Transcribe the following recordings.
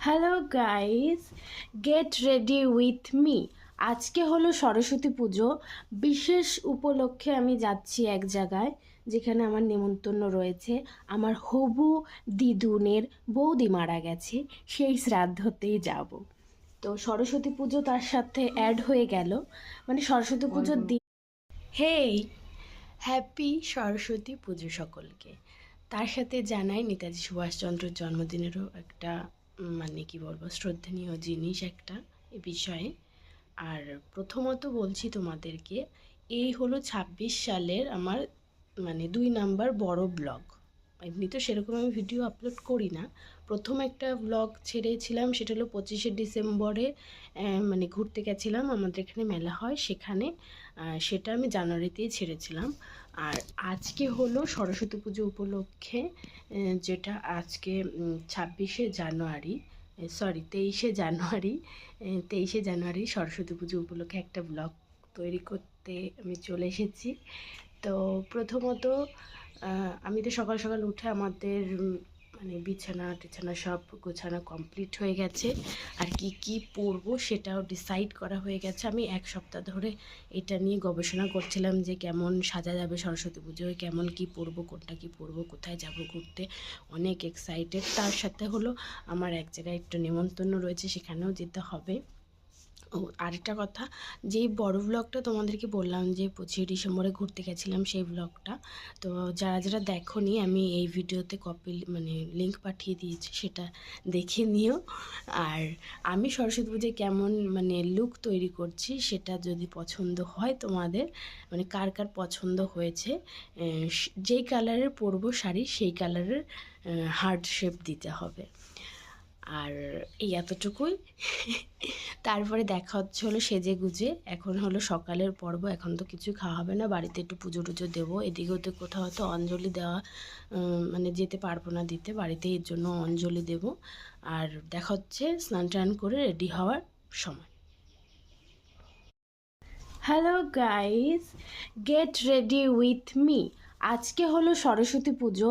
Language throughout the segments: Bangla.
Hello guys, get ready with me. আজকে হলো সরস্বতী পুজো। বিশেষ উপলক্ষে আমি যাচ্ছি এক জায়গায় যেখানে আমার নেমন্তন্ন রয়েছে। আমার হবু দিদুনের বৌদি মারা গেছে, সেই শ্রাদ্ধতেই যাব। তো সরস্বতী পুজো তার সাথে অ্যাড হয়ে গেল, মানে সরস্বতী পুজোর দিন। হেই, হ্যাপি সরস্বতী পুজো সকলকে। তার সাথে জানাই নেতাজি সুভাষচন্দ্রের জন্মদিনেরও একটা মানে কি বলবো, শ্রদ্ধনীয় জিনিস একটা এ বিষয়ে। আর প্রথমত বলছি তোমাদেরকে, এই হলো ২৬ সালের আমার মানে ২ নাম্বার বড় ব্লগ। এমনি তো সেরকম আমি ভিডিও আপলোড করি না। প্রথম একটা ব্লগ ছেড়েছিলাম, সেটা হলো ২৫শে ডিসেম্বরে, মানে ঘুরতে গেছিলাম, আমাদের এখানে মেলা হয় সেখানে। সেটা আমি জানুয়ারিতেই ছেড়েছিলাম। আর আজকে হলো সরস্বতী পুজো উপলক্ষে, যেটা আজকে ২৬শে জানুয়ারি, সরি ২৩শে জানুয়ারি সরস্বতী পুজো উপলক্ষে একটা ব্লগ তৈরি করতে আমি চলে এসেছি। তো প্রথমত আমি তো সকাল সকাল উঠে আমাদের মানে বিছানা টিছানা সব গোছানো কমপ্লিট হয়ে গেছে। আর কি কি পরবো সেটাও ডিসাইড করা হয়ে গেছে। আমি এক সপ্তাহ ধরে এটা নিয়ে গবেষণা করছিলাম যে কেমন সাজা যাবে সরস্বতী পুজোয়, কেমন কি পরবো, কোনটা কি পরবো, কোথায় যাব ঘুরতে, অনেক এক্সাইটেড। তার সাথে হলো আমার এক জায়গায় একটু নেমন্তন্ন রয়েছে, সেখানেও যেতে হবে। ও আরেকটা কথা, যেই বড় ব্লগটা তোমাদেরকে বললাম যে ২৫শে ডিসেম্বরে ঘুরতে গেছিলাম, সেই ব্লগটা তো যারা যারা দেখোনি, আমি এই ভিডিওতে কপি মানে লিঙ্ক পাঠিয়ে দিয়েছি, সেটা দেখে নিও। আর আমি সরস্বতী পুজোয় কেমন মানে লুক তৈরি করছি, সেটা যদি পছন্দ হয় তোমাদের, মানে কার কার পছন্দ হয়েছে, যেই কালারের পরবো শাড়ি সেই কালারের হার্ট শেপ দিতে হবে। আর এই এতটুকুই। তারপরে দেখা হচ্ছে হলো সেজে গুজে। এখন হলো সকালের পর্ব, এখন তো কিছু খাওয়া হবে না, বাড়িতে একটু পুজো টুজো দেবো। এদিকেও তো কোথাও হয়তো অঞ্জলি দেওয়া মানে যেতে পারবো না দিতে, বাড়িতে এর জন্য অঞ্জলি দেব। আর দেখা হচ্ছে স্নান টান করে রেডি হওয়ার সময়। Hello guys, get ready with me. আজকে হলো সরস্বতী পুজো।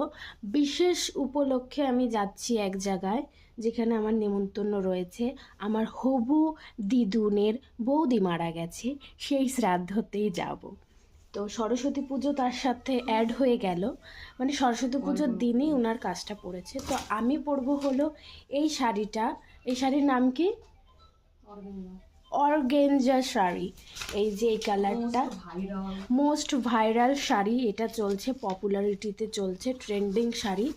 বিশেষ উপলক্ষে আমি যাচ্ছি এক জায়গায় যেখানে আমার নেমন্তন্ন রয়েছে। আমার হবু দিদুনের বৌদি মারা গেছে, সেই শ্রাদ্ধতেই যাব। তো সরস্বতী পুজো তার সাথে অ্যাড হয়ে গেল, মানে সরস্বতী পুজোর দিনই ওনার কাজটা পড়েছে। তো আমি পরবো হলো এই শাড়িটা। এই শাড়ির নাম কি? অর্গেঞ্জা শাড়ি। এই যে এই কালারটা মোস্ট ভাইরাল শাড়ি, এটা চলছে পপুলারিটিতে, চলছে ট্রেন্ডিং শাড়ি।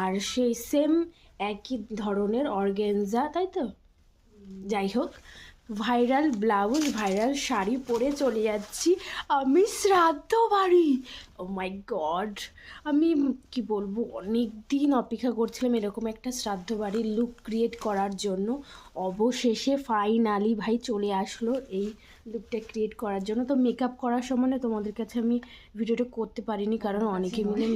আর সেই সেম একই ধরনের অর্গেঞ্জা, তাই তো? যাই হোক, ভাইরাল ব্লাউজ, ভাইরাল শাড়ি পরে চলে যাচ্ছি আমি শ্রাদ্ধ বাড়ি। ও মাই গড, আমি কি বলবো, অনেক দিন অপেক্ষা করছিলাম এরকম একটা শ্রাদ্ধ বাড়ির লুক ক্রিয়েট করার জন্য। অবশেষে ফাইনালি ভাই চলে আসলো এই লুকটা ক্রিয়েট করার জন্য। তো মেকআপ করার সময় না তোমাদের কাছে আমি ভিডিওটা করতে পারিনি, কারণ অনেকে মিলে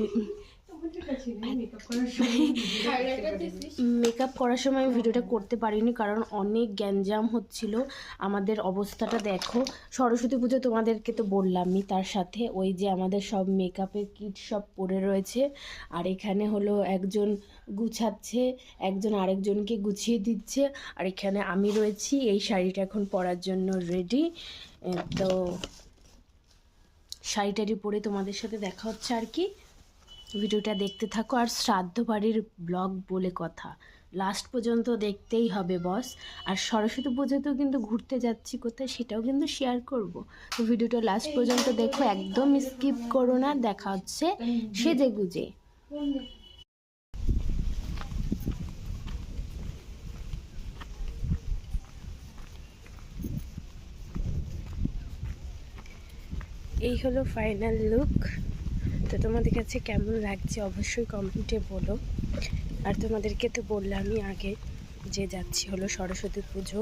মেকআপ করার সময় আমি ভিডিওটা করতে পারিনি, কারণ অনেক গ্যাঞ্জাম হচ্ছিল। আমাদের অবস্থাটা দেখো। সরস্বতী পুজো তোমাদেরকে তো বললামই, তার সাথে ওই যে আমাদের সব মেকআপের কিট সব পড়ে রয়েছে। আর এখানে হলো একজন গুছাচ্ছে, একজন আরেকজনকে গুছিয়ে দিচ্ছে। আর এখানে আমি রয়েছি এই শাড়িটা এখন পরার জন্য রেডি। তো শাড়িটারি পরে তোমাদের সাথে দেখা হচ্ছে আর কি। ভিডিওটা দেখতে থাকো। আর শ্রাদ্ধ বাড়ির ব্লগ বলে কথা, লাস্ট পর্যন্ত দেখতেই হবে বস। আর সরস্বতী পুজোতেও কিন্তু ঘুরতে যাচ্ছি কোথায়, সেটাও কিন্তু শেয়ার করব। তো ভিডিওটা লাস্ট পর্যন্ত দেখো, একদম স্কিপ করো না। দেখা হচ্ছে সেজে গুজে। এই হলো ফাইনাল লুক। তো তোমাদের কাছে কেমন লাগছে অবশ্যই কমেন্টে বলো। আর তোমাদেরকে তো বললামই আগে যে যাচ্ছি হলো সরস্বতী পুজো,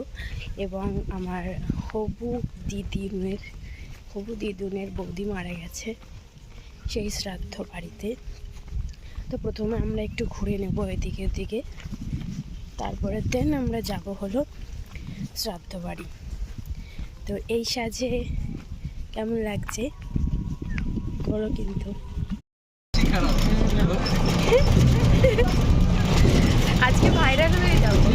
এবং আমার হবু দিদুনের বৌদি মারা গেছে, সেই শ্রাদ্ধ বাড়িতে। তো প্রথমে আমরা একটু ঘুরে নেব এদিকে ওদিকে, তারপরে দেন আমরা যাব হলো শ্রাদ্ধ বাড়ি। তো এই সাজে কেমন লাগছে বলো কিন্তু। আজকে ভাইরাল হয়ে যাবো।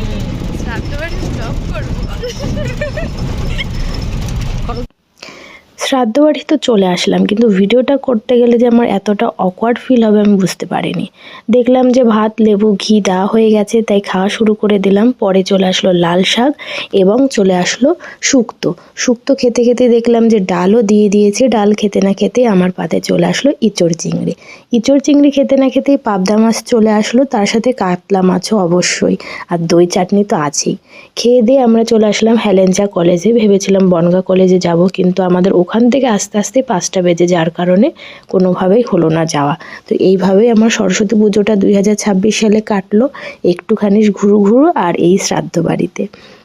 শ্রাদ্ধ বাড়ি তো চলে আসলাম, কিন্তু ভিডিওটা করতে গেলে যে আমার এতটা অকওয়ার্ড ফিল হবে আমি বুঝতে পারিনি। দেখলাম যে ভাত, লেবু, ঘি দেওয়া হয়ে গেছে, তাই খাওয়া শুরু করে দিলাম। পরে চলে আসলো লাল শাক এবং চলে আসলো শুক্তো। শুক্তো খেতে খেতে দেখলাম যে ডালও দিয়ে দিয়েছে। ডাল খেতে না খেতে আমার পাতে চলে আসলো ইঁচড় চিংড়ি। ইঁচড় চিংড়ি খেতে না খেতেই পাবদা মাছ চলে আসলো, তার সাথে কাতলা মাছও অবশ্যই, আর দই চাটনি তো আছেই। খেয়ে দিয়ে আমরা চলে আসলাম হেলেঞ্চা কলেজে। ভেবেছিলাম বনগাঁ কলেজে যাব, কিন্তু আমাদের ওখান থেকে আস্তে আস্তে 5টা বেজে যাওয়ার কারণে কোনোভাবেই হলো না যাওয়া। তো এইভাবেই আমার সরস্বতী পুজোটা 2026 সালে কাটলো, একটুখানি ঘুরু ঘুরু আর এই শ্রাদ্ধ বাড়িতে।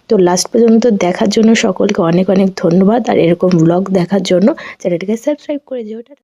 তো লাস্ট পর্যন্ত দেখার জন্য সকলকে অনেক অনেক ধন্যবাদ, আর এরকম ব্লগ দেখার জন্য চ্যানেলটাকে সাবস্ক্রাইব করে যেও।